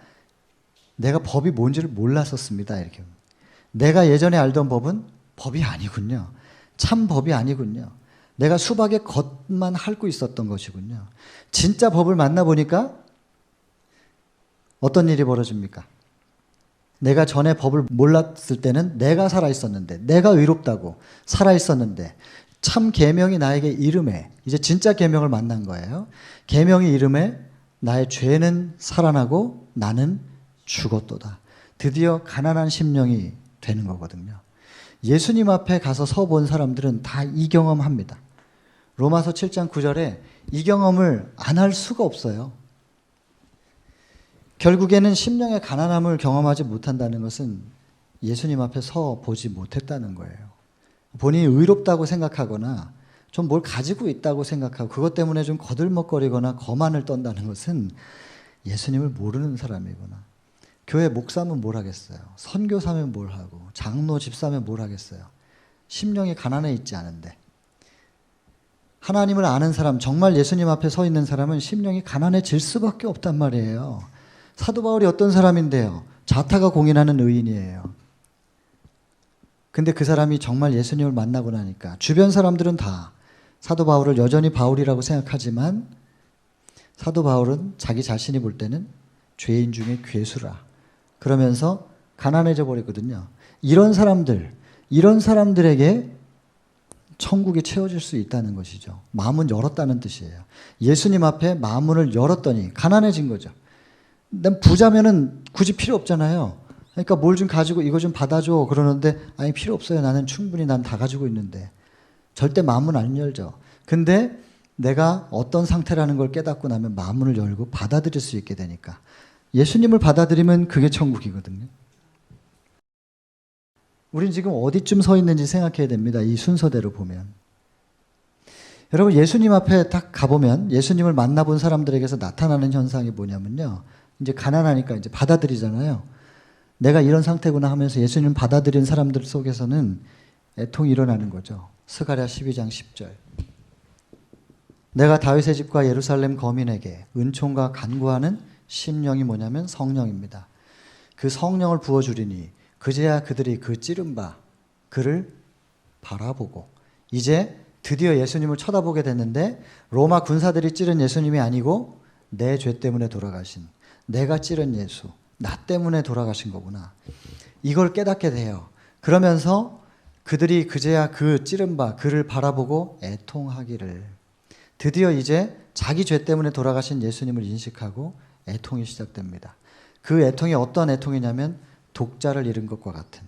내가 법이 뭔지를 몰랐었습니다. 이렇게. 내가 예전에 알던 법은 법이 아니군요. 참 법이 아니군요. 내가 수박의 겉만 핥고 있었던 것이군요. 진짜 법을 만나보니까 어떤 일이 벌어집니까? 내가 전에 법을 몰랐을 때는 내가 살아있었는데 내가 의롭다고 살아있었는데 참 계명이 나에게 이름에 이제 진짜 계명을 만난 거예요. 계명이 이름에 나의 죄는 살아나고 나는 죽었도다. 드디어 가난한 심령이 되는 거거든요. 예수님 앞에 가서 서본 사람들은 다 이 경험합니다. 로마서 7장 9절에 이 경험을 안 할 수가 없어요. 결국에는 심령의 가난함을 경험하지 못한다는 것은 예수님 앞에 서 보지 못했다는 거예요. 본인이 의롭다고 생각하거나 좀 뭘 가지고 있다고 생각하고 그것 때문에 좀 거들먹거리거나 거만을 떤다는 것은 예수님을 모르는 사람이구나. 교회 목사면 뭘 하겠어요? 선교사면 뭘 하고 장로 집사면 뭘 하겠어요? 심령이 가난해 있지 않은데. 하나님을 아는 사람, 정말 예수님 앞에 서 있는 사람은 심령이 가난해질 수밖에 없단 말이에요. 사도 바울이 어떤 사람인데요? 자타가 공인하는 의인이에요. 근데 그 사람이 정말 예수님을 만나고 나니까 주변 사람들은 다 사도 바울을 여전히 바울이라고 생각하지만 사도 바울은 자기 자신이 볼 때는 죄인 중에 괴수라 그러면서 가난해져 버리거든요. 이런 사람들에게 천국이 채워질 수 있다는 것이죠. 마음은 열었다는 뜻이에요. 예수님 앞에 마음문을 열었더니 가난해진 거죠. 난 부자면은 굳이 필요 없잖아요. 그러니까 뭘 좀 가지고 이거 좀 받아줘 그러는데 아니 필요 없어요. 나는 충분히 난 다 가지고 있는데. 절대 마음문 안 열죠. 근데 내가 어떤 상태라는 걸 깨닫고 나면 마음문을 열고 받아들일 수 있게 되니까. 예수님을 받아들이면 그게 천국이거든요. 우린 지금 어디쯤 서 있는지 생각해야 됩니다. 이 순서대로 보면. 여러분 예수님 앞에 딱 가보면 예수님을 만나본 사람들에게서 나타나는 현상이 뭐냐면요. 이제 가난하니까 이제 받아들이잖아요. 내가 이런 상태구나 하면서 예수님 받아들인 사람들 속에서는 애통이 일어나는 거죠. 스가랴 12장 10절. 내가 다윗의 집과 예루살렘 거민에게 은총과 간구하는 심령이 뭐냐면 성령입니다. 그 성령을 부어주리니 그제야 그들이 그 찌른 바 그를 바라보고, 이제 드디어 예수님을 쳐다보게 됐는데 로마 군사들이 찌른 예수님이 아니고 내 죄 때문에 돌아가신, 내가 찌른 예수, 나 때문에 돌아가신 거구나. 이걸 깨닫게 돼요. 그러면서 그들이 그제야 그 찌른 바 그를 바라보고 애통하기를, 드디어 이제 자기 죄 때문에 돌아가신 예수님을 인식하고 애통이 시작됩니다. 그 애통이 어떤 애통이냐면 독자를 잃은 것과 같은,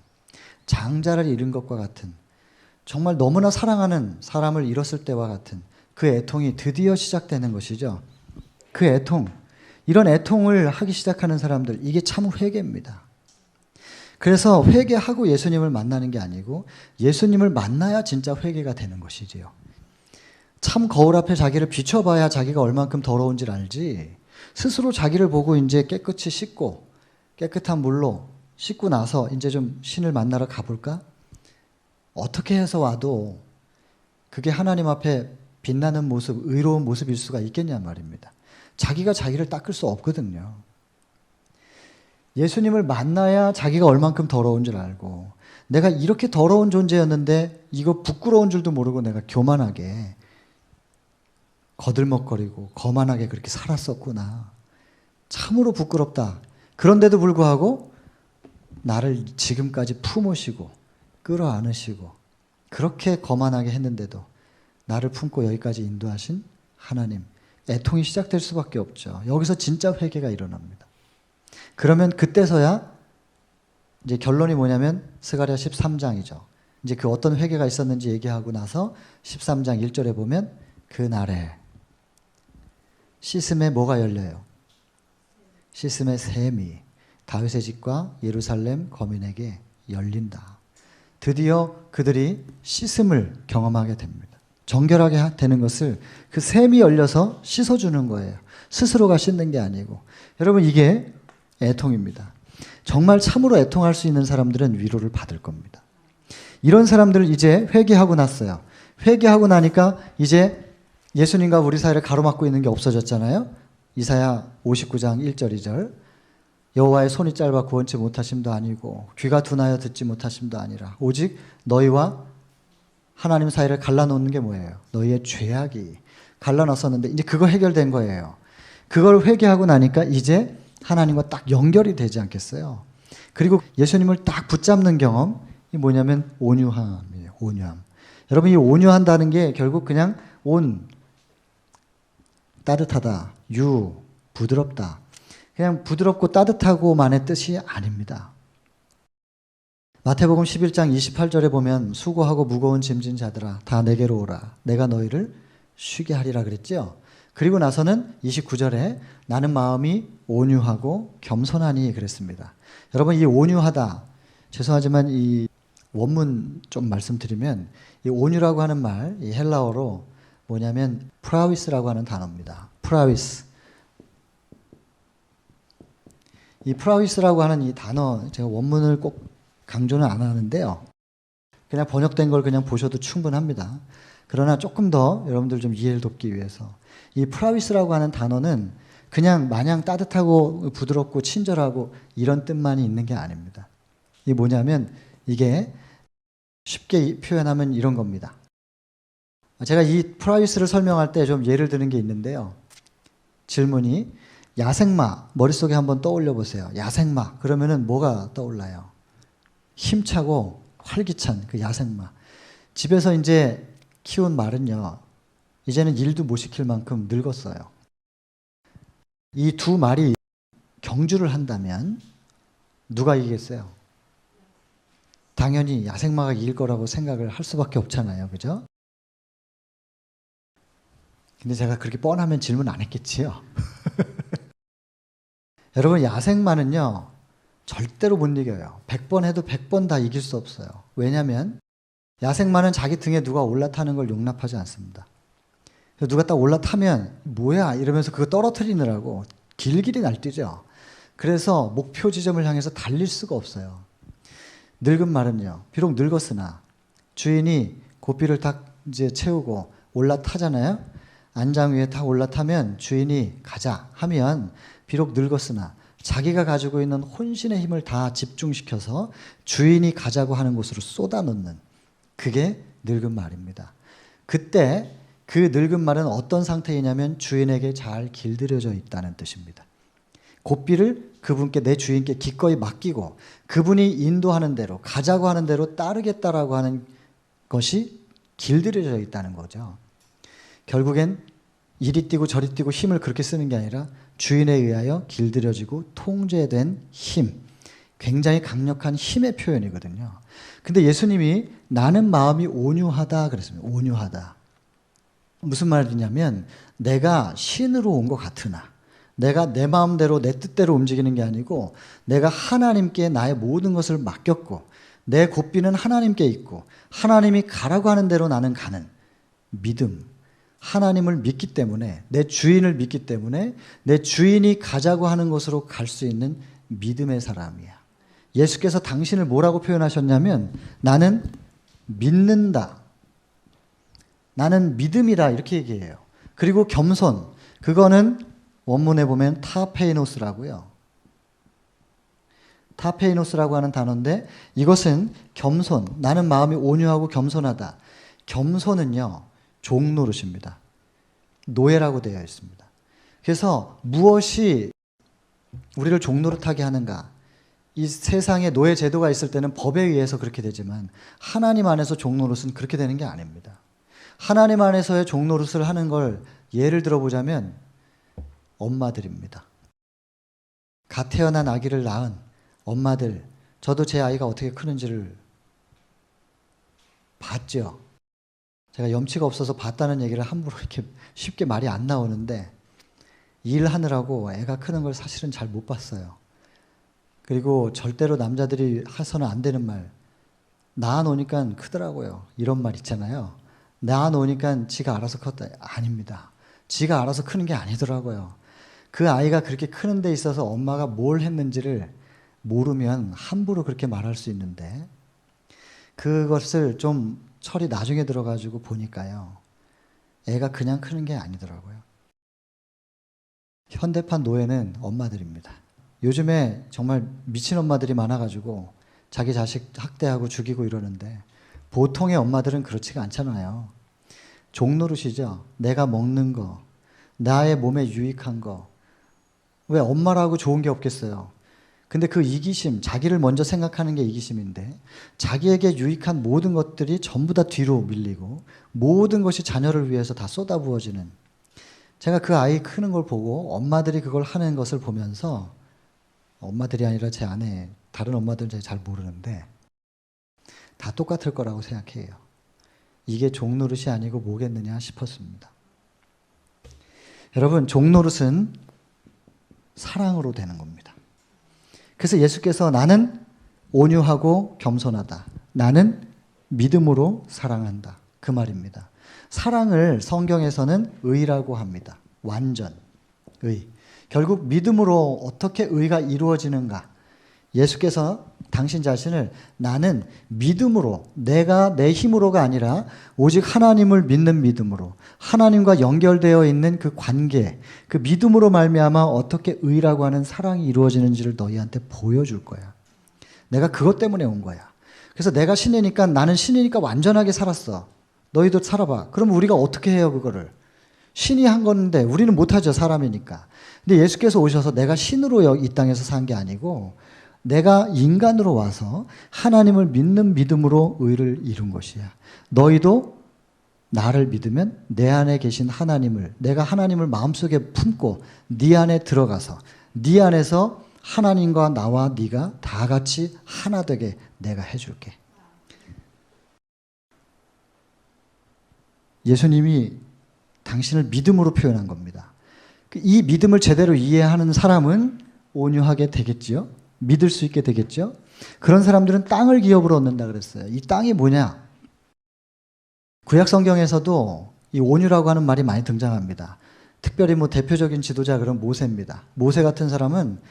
장자를 잃은 것과 같은, 정말 너무나 사랑하는 사람을 잃었을 때와 같은 그 애통이 드디어 시작되는 것이죠. 그 애통, 이런 애통을 하기 시작하는 사람들, 이게 참 회개입니다. 그래서 회개하고 예수님을 만나는 게 아니고 예수님을 만나야 진짜 회개가 되는 것이지요. 참 거울 앞에 자기를 비춰봐야 자기가 얼만큼 더러운지를 알지, 스스로 자기를 보고 이제 깨끗이 씻고 깨끗한 물로 씻고 나서 이제 좀 신을 만나러 가볼까? 어떻게 해서 와도 그게 하나님 앞에 빛나는 모습, 의로운 모습일 수가 있겠냐 말입니다. 자기가 자기를 닦을 수 없거든요. 예수님을 만나야 자기가 얼만큼 더러운 줄 알고, 내가 이렇게 더러운 존재였는데 이거 부끄러운 줄도 모르고 내가 교만하게 거들먹거리고 거만하게 그렇게 살았었구나. 참으로 부끄럽다. 그런데도 불구하고 나를 지금까지 품으시고 끌어안으시고 그렇게 거만하게 했는데도 나를 품고 여기까지 인도하신 하나님, 애통이 시작될 수밖에 없죠. 여기서 진짜 회개가 일어납니다. 그러면 그때서야 이제 결론이 뭐냐면 스가랴 13장이죠. 이제 그 어떤 회개가 있었는지 얘기하고 나서 13장 1절에 보면 그날에 시스m에 뭐가 열려요? 시스m의 셈이 다윗의 집과 예루살렘 거민에게 열린다. 드디어 그들이 씻음을 경험하게 됩니다. 정결하게 되는 것을 그 셈이 열려서 씻어주는 거예요. 스스로가 씻는 게 아니고. 여러분, 이게 애통입니다. 정말 참으로 애통할 수 있는 사람들은 위로를 받을 겁니다. 이런 사람들 이제 회개하고 났어요. 회개하고 나니까 이제 예수님과 우리 사이를 가로막고 있는 게 없어졌잖아요. 이사야 59장 1절 2절. 여호와의 손이 짧아 구원치 못하심도 아니고 귀가 둔하여 듣지 못하심도 아니라 오직 너희와 하나님 사이를 갈라놓는 게 뭐예요? 너희의 죄악이 갈라놨었는데 이제 그거 해결된 거예요. 그걸 회개하고 나니까 이제 하나님과 딱 연결이 되지 않겠어요? 그리고 예수님을 딱 붙잡는 경험이 뭐냐면 온유함이에요. 온유함. 여러분, 이 온유한다는 게 결국 그냥 온, 따뜻하다, 유, 부드럽다. 그냥 부드럽고 따뜻하고만의 뜻이 아닙니다. 마태복음 11장 28절에 보면 수고하고 무거운 짐진 자들아 다 내게로 오라. 내가 너희를 쉬게 하리라 그랬죠. 그리고 나서는 29절에 나는 마음이 온유하고 겸손하니 그랬습니다. 여러분, 이 온유하다, 죄송하지만 이 원문 좀 말씀드리면 이 온유라고 하는 말, 이 헬라어로 뭐냐면 프라위스라고 하는 단어입니다. 프라위스. 이 프라위스라고 하는 이 단어, 제가 원문을 꼭 강조는 안 하는데요. 그냥 번역된 걸 그냥 보셔도 충분합니다. 그러나 조금 더 여러분들 좀 이해를 돕기 위해서 이 프라위스라고 하는 단어는 그냥 마냥 따뜻하고 부드럽고 친절하고 이런 뜻만이 있는 게 아닙니다. 이게 뭐냐면 이게 쉽게 표현하면 이런 겁니다. 제가 이 프라위스를 설명할 때 좀 예를 드는 게 있는데요. 질문이 야생마, 머릿속에 한번 떠올려 보세요. 야생마, 그러면은 뭐가 떠올라요? 힘차고 활기찬 그 야생마. 집에서 이제 키운 말은요, 이제는 일도 못 시킬 만큼 늙었어요. 이 두 말이 경주를 한다면 누가 이기겠어요? 당연히 야생마가 이길 거라고 생각을 할 수밖에 없잖아요. 그죠? 근데 제가 그렇게 뻔하면 질문 안 했겠지요? 여러분, 야생마는요, 절대로 못 이겨요. 100번 해도 100번 다 이길 수 없어요. 왜냐하면 야생마는 자기 등에 누가 올라타는 걸 용납하지 않습니다. 누가 딱 올라타면 뭐야 이러면서 그거 떨어뜨리느라고 길길이 날뛰죠. 그래서 목표 지점을 향해서 달릴 수가 없어요. 늙은 말은요, 비록 늙었으나 주인이 고삐를 딱 이제 채우고 올라타잖아요. 안장 위에 딱 올라타면 주인이 가자 하면 비록 늙었으나 자기가 가지고 있는 혼신의 힘을 다 집중시켜서 주인이 가자고 하는 곳으로 쏟아놓는, 그게 늙은 말입니다. 그때 그 늙은 말은 어떤 상태이냐면 주인에게 잘 길들여져 있다는 뜻입니다. 고삐를 그분께, 내 주인께 기꺼이 맡기고 그분이 인도하는 대로, 가자고 하는 대로 따르겠다라고 하는 것이 길들여져 있다는 거죠. 결국엔 이리 뛰고 저리 뛰고 힘을 그렇게 쓰는 게 아니라 주인에 의하여 길들여지고 통제된 힘, 굉장히 강력한 힘의 표현이거든요. 근데 예수님이 나는 마음이 온유하다 그랬습니다. 온유하다. 무슨 말이냐면 내가 신으로 온 것 같으나, 내가 내 마음대로 내 뜻대로 움직이는 게 아니고 내가 하나님께 나의 모든 것을 맡겼고 내 고삐는 하나님께 있고 하나님이 가라고 하는 대로 나는 가는 믿음, 하나님을 믿기 때문에, 내 주인을 믿기 때문에 내 주인이 가자고 하는 곳으로 갈 수 있는 믿음의 사람이야. 예수께서 당신을 뭐라고 표현하셨냐면 나는 믿는다, 나는 믿음이라, 이렇게 얘기해요. 그리고 겸손, 그거는 원문에 보면 타페이노스라고요. 타페이노스라고 하는 단어인데 이것은 겸손, 나는 마음이 온유하고 겸손하다. 겸손은요, 종노릇입니다. 노예라고 되어 있습니다. 그래서 무엇이 우리를 종노릇하게 하는가? 이 세상에 노예 제도가 있을 때는 법에 의해서 그렇게 되지만 하나님 안에서 종노릇은 그렇게 되는 게 아닙니다. 하나님 안에서의 종노릇을 하는 걸 예를 들어보자면 엄마들입니다. 갓 태어난 아기를 낳은 엄마들, 저도 제 아이가 어떻게 크는지를 봤죠. 제가 염치가 없어서 봤다는 얘기를 함부로 이렇게 쉽게 말이 안 나오는데 일하느라고 애가 크는 걸 사실은 잘 못 봤어요. 그리고 절대로 남자들이 해서는 안 되는 말, 낳아놓으니까 크더라고요. 이런 말 있잖아요. 낳아놓으니까 지가 알아서 컸다. 아닙니다. 지가 알아서 크는 게 아니더라고요. 그 아이가 그렇게 크는 데 있어서 엄마가 뭘 했는지를 모르면 함부로 그렇게 말할 수 있는데 그것을 좀 철이 나중에 들어가지고 보니까요, 애가 그냥 크는 게 아니더라고요. 현대판 노예는 엄마들입니다. 요즘에 정말 미친 엄마들이 많아가지고 자기 자식 학대하고 죽이고 이러는데 보통의 엄마들은 그렇지가 않잖아요. 종노릇이죠. 내가 먹는 거, 나의 몸에 유익한 거. 왜 엄마라고 좋은 게 없겠어요. 근데 그 이기심, 자기를 먼저 생각하는 게 이기심인데 자기에게 유익한 모든 것들이 전부 다 뒤로 밀리고 모든 것이 자녀를 위해서 다 쏟아부어지는, 제가 그 아이 크는 걸 보고 엄마들이 그걸 하는 것을 보면서, 엄마들이 아니라 제 아내, 다른 엄마들은 제가 잘 모르는데 다 똑같을 거라고 생각해요. 이게 종노릇이 아니고 뭐겠느냐 싶었습니다. 여러분, 종노릇은 사랑으로 되는 겁니다. 그래서 예수께서 나는 온유하고 겸손하다, 나는 믿음으로 사랑한다, 그 말입니다. 사랑을 성경에서는 의라고 합니다. 완전 의. 결국 믿음으로 어떻게 의가 이루어지는가? 예수께서 당신 자신을 나는 믿음으로, 내가 내 힘으로가 아니라 오직 하나님을 믿는 믿음으로, 하나님과 연결되어 있는 그 관계, 그 믿음으로 말미암아 어떻게 의라고 하는 사랑이 이루어지는지를 너희한테 보여줄 거야. 내가 그것 때문에 온 거야. 그래서 내가 신이니까, 나는 신이니까 완전하게 살았어. 너희도 살아봐. 그럼 우리가 어떻게 해요, 그거를? 신이 한 건데 우리는 못하죠, 사람이니까. 근데 예수께서 오셔서 내가 신으로 이 땅에서 산 게 아니고 내가 인간으로 와서 하나님을 믿는 믿음으로 의를 이룬 것이야. 너희도 나를 믿으면 내 안에 계신 하나님을, 내가 하나님을 마음속에 품고 네 안에 들어가서 네 안에서 하나님과 나와 네가 다 같이 하나 되게 내가 해줄게. 예수님이 당신을 믿음으로 표현한 겁니다. 이 믿음을 제대로 이해하는 사람은 온유하게 되겠지요. 믿을 수 있게 되겠죠. 그런 사람들은 땅을 기업으로 얻는다 그랬어요. 이 땅이 뭐냐? 구약 성경에서도 이 온유라고 하는 말이 많이 등장합니다. 특별히 대표적인 지도자, 그런 모세입니다. 모세 같은 사람은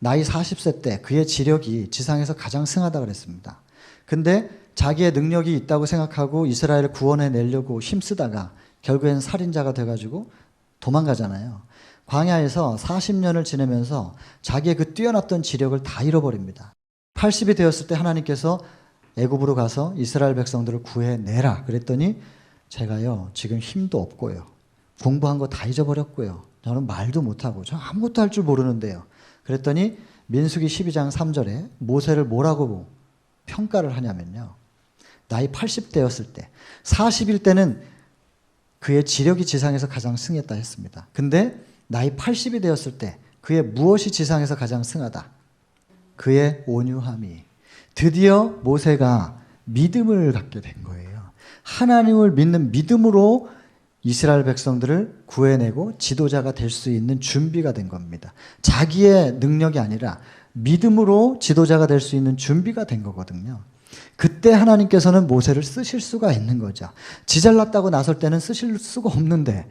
나이 40세 때 그의 지력이 지상에서 가장 승하다 그랬습니다. 근데 자기의 능력이 있다고 생각하고 이스라엘을 구원해 내려고 힘쓰다가 결국엔 살인자가 돼가지고 도망가잖아요. 광야에서 40년을 지내면서 자기의 그 뛰어났던 지력을 다 잃어버립니다. 80이 되었을 때 하나님께서 애굽으로 가서 이스라엘 백성들을 구해내라 그랬더니 제가요 지금 힘도 없고요. 공부한 거 다 잊어버렸고요. 저는 말도 못하고 저 아무것도 할 줄 모르는데요. 그랬더니 민수기 12장 3절에 모세를 뭐라고 평가를 하냐면요. 나이 80대였을 때 40일 때는 그의 지력이 지상에서 가장 승했다 했습니다. 근데 나이 80이 되었을 때 그의 무엇이 지상에서 가장 승하다? 그의 온유함이. 드디어 모세가 믿음을 갖게 된 거예요. 하나님을 믿는 믿음으로 이스라엘 백성들을 구해내고 지도자가 될 수 있는 준비가 된 겁니다. 자기의 능력이 아니라 믿음으로 지도자가 될 수 있는 준비가 된 거거든요. 그때 하나님께서는 모세를 쓰실 수가 있는 거죠. 지잘났다고 나설 때는 쓰실 수가 없는데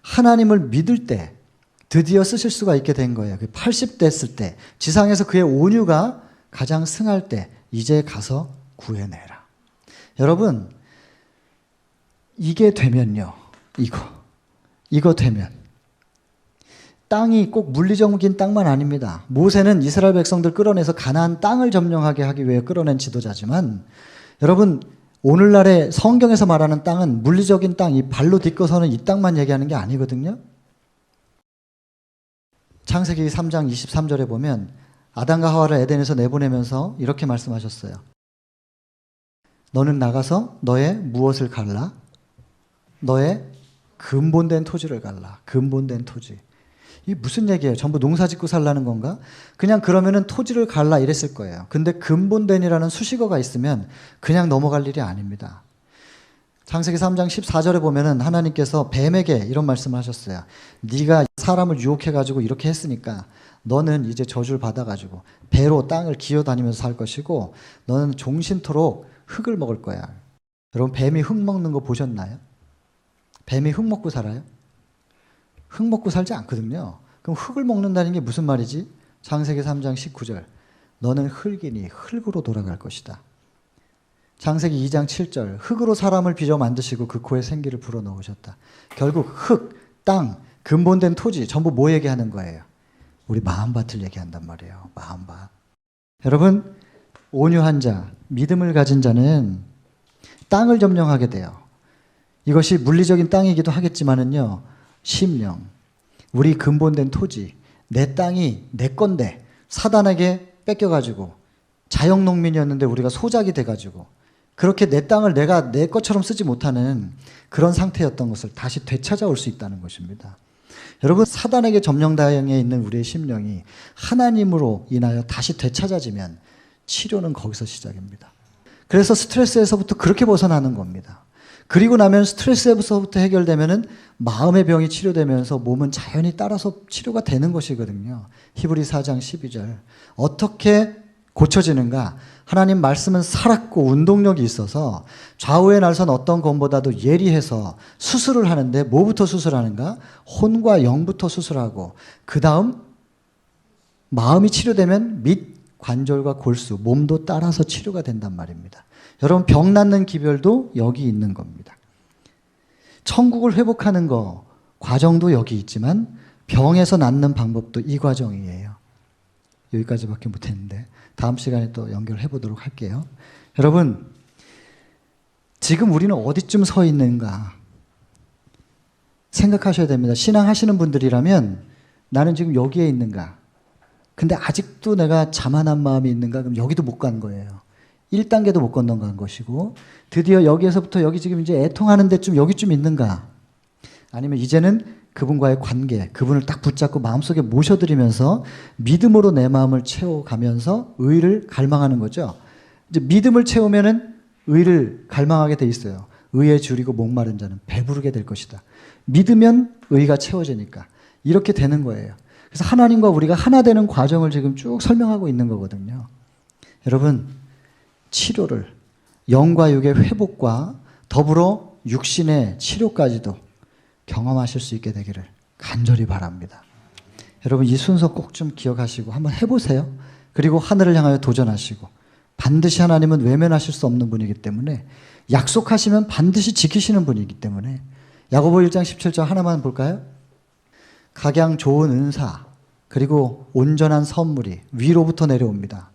하나님을 믿을 때 드디어 쓰실 수가 있게 된 거예요. 80 됐을 때 지상에서 그의 온유가 가장 승할 때 이제 가서 구해내라. 여러분 이게 되면요. 이거 되면 땅이 꼭 물리적인 땅만 아닙니다. 모세는 이스라엘 백성들 끌어내서 가나안 땅을 점령하게 하기 위해 끌어낸 지도자지만 여러분 오늘날의 성경에서 말하는 땅은 물리적인 땅, 이 발로 딛고서는 이 땅만 얘기하는 게 아니거든요. 창세기 3장 23절에 보면 아담과 하와를 에덴에서 내보내면서 이렇게 말씀하셨어요. 너는 나가서 너의 무엇을 갈라? 너의 근본된 토지를 갈라. 근본된 토지. 이게 무슨 얘기예요? 전부 농사 짓고 살라는 건가? 그냥 그러면은 토지를 갈라 이랬을 거예요. 근데 근본된이라는 수식어가 있으면 그냥 넘어갈 일이 아닙니다. 창세기 3장 14절에 보면은 하나님께서 뱀에게 이런 말씀을 하셨어요. 네가 사람을 유혹해가지고 이렇게 했으니까 너는 이제 저주를 받아가지고 배로 땅을 기어다니면서 살 것이고 너는 종신토록 흙을 먹을 거야. 여러분 뱀이 흙 먹는 거 보셨나요? 뱀이 흙 먹고 살아요? 흙 먹고 살지 않거든요. 그럼 흙을 먹는다는 게 무슨 말이지? 창세기 3장 19절. 너는 흙이니 흙으로 돌아갈 것이다. 창세기 2장 7절. 흙으로 사람을 빚어 만드시고 그 코에 생기를 불어넣으셨다. 결국 흙, 땅, 근본된 토지 전부 뭐 얘기하는 거예요? 우리 마음밭을 얘기한단 말이에요. 마음밭. 여러분 온유한 자, 믿음을 가진 자는 땅을 점령하게 돼요. 이것이 물리적인 땅이기도 하겠지만은요. 심령, 우리 근본된 토지, 내 땅이 내 건데 사단에게 뺏겨가지고 자영농민이었는데 우리가 소작이 돼가지고 그렇게 내 땅을 내가 내 것처럼 쓰지 못하는 그런 상태였던 것을 다시 되찾아올 수 있다는 것입니다. 여러분 사단에게 점령당해 있는 우리의 심령이 하나님으로 인하여 다시 되찾아지면 치료는 거기서 시작입니다. 그래서 스트레스에서부터 그렇게 벗어나는 겁니다. 그리고 나면 스트레스에서부터 해결되면은 마음의 병이 치료되면서 몸은 자연히 따라서 치료가 되는 것이거든요. 히브리 4장 12절. 어떻게 고쳐지는가? 하나님 말씀은 살았고 운동력이 있어서 좌우의 날선 어떤 것보다도 예리해서 수술을 하는데 뭐부터 수술하는가? 혼과 영부터 수술하고 그 다음 마음이 치료되면 및 관절과 골수, 몸도 따라서 치료가 된단 말입니다. 여러분 병 낫는 기별도 여기 있는 겁니다. 천국을 회복하는 거 과정도 여기 있지만 병에서 낫는 방법도 이 과정이에요. 여기까지밖에 못했는데 다음 시간에 또 연결해 보도록 할게요. 여러분 지금 우리는 어디쯤 서 있는가 생각하셔야 됩니다. 신앙하시는 분들이라면 나는 지금 여기에 있는가? 근데 아직도 내가 자만한 마음이 있는가? 그럼 여기도 못 간 거예요. 1단계도 못 건너간 것이고 드디어 여기에서부터 여기 지금 이제 애통하는 데쯤 여기쯤 있는가? 아니면 이제는 그분과의 관계, 그분을 딱 붙잡고 마음속에 모셔드리면서 믿음으로 내 마음을 채워가면서 의를 갈망하는 거죠. 이제 믿음을 채우면은 의를 갈망하게 돼 있어요. 의에 줄이고 목마른 자는 배부르게 될 것이다. 믿으면 의가 채워지니까 이렇게 되는 거예요. 그래서 하나님과 우리가 하나 되는 과정을 지금 쭉 설명하고 있는 거거든요. 여러분 치료를 영과 육의 회복과 더불어 육신의 치료까지도 경험하실 수 있게 되기를 간절히 바랍니다. 여러분 이 순서 꼭 좀 기억하시고 한번 해보세요. 그리고 하늘을 향하여 도전하시고, 반드시 하나님은 외면하실 수 없는 분이기 때문에, 약속하시면 반드시 지키시는 분이기 때문에, 야고보 1장 17절 하나만 볼까요? 각양 좋은 은사 그리고 온전한 선물이 위로부터 내려옵니다.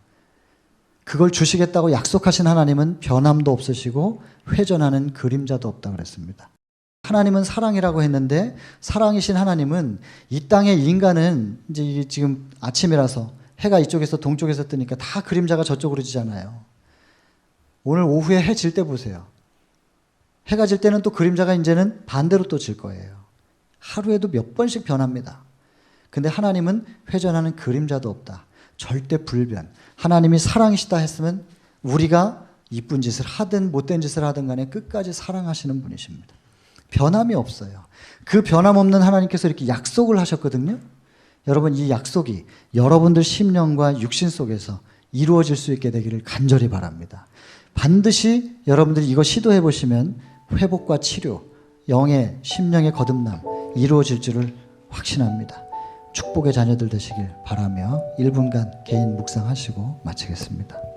그걸 주시겠다고 약속하신 하나님은 변함도 없으시고 회전하는 그림자도 없다고 그랬습니다. 하나님은 사랑이라고 했는데, 사랑이신 하나님은 이 땅의 인간은 이제 이게 지금 아침이라서 해가 이쪽에서 동쪽에서 뜨니까 다 그림자가 저쪽으로 지잖아요. 오늘 오후에 해 질 때 보세요. 해가 질 때는 또 그림자가 이제는 반대로 또 질 거예요. 하루에도 몇 번씩 변합니다. 근데 하나님은 회전하는 그림자도 없다. 절대 불변. 하나님이 사랑이시다 했으면 우리가 이쁜 짓을 하든 못된 짓을 하든 간에 끝까지 사랑하시는 분이십니다. 변함이 없어요. 그 변함없는 하나님께서 이렇게 약속을 하셨거든요. 여러분 이 약속이 여러분들 심령과 육신 속에서 이루어질 수 있게 되기를 간절히 바랍니다. 반드시 여러분들이 이거 시도해 보시면 회복과 치료, 영의 심령의 거듭남 이루어질 줄을 확신합니다. 축복의 자녀들 되시길 바라며 1분간 개인 묵상하시고 마치겠습니다.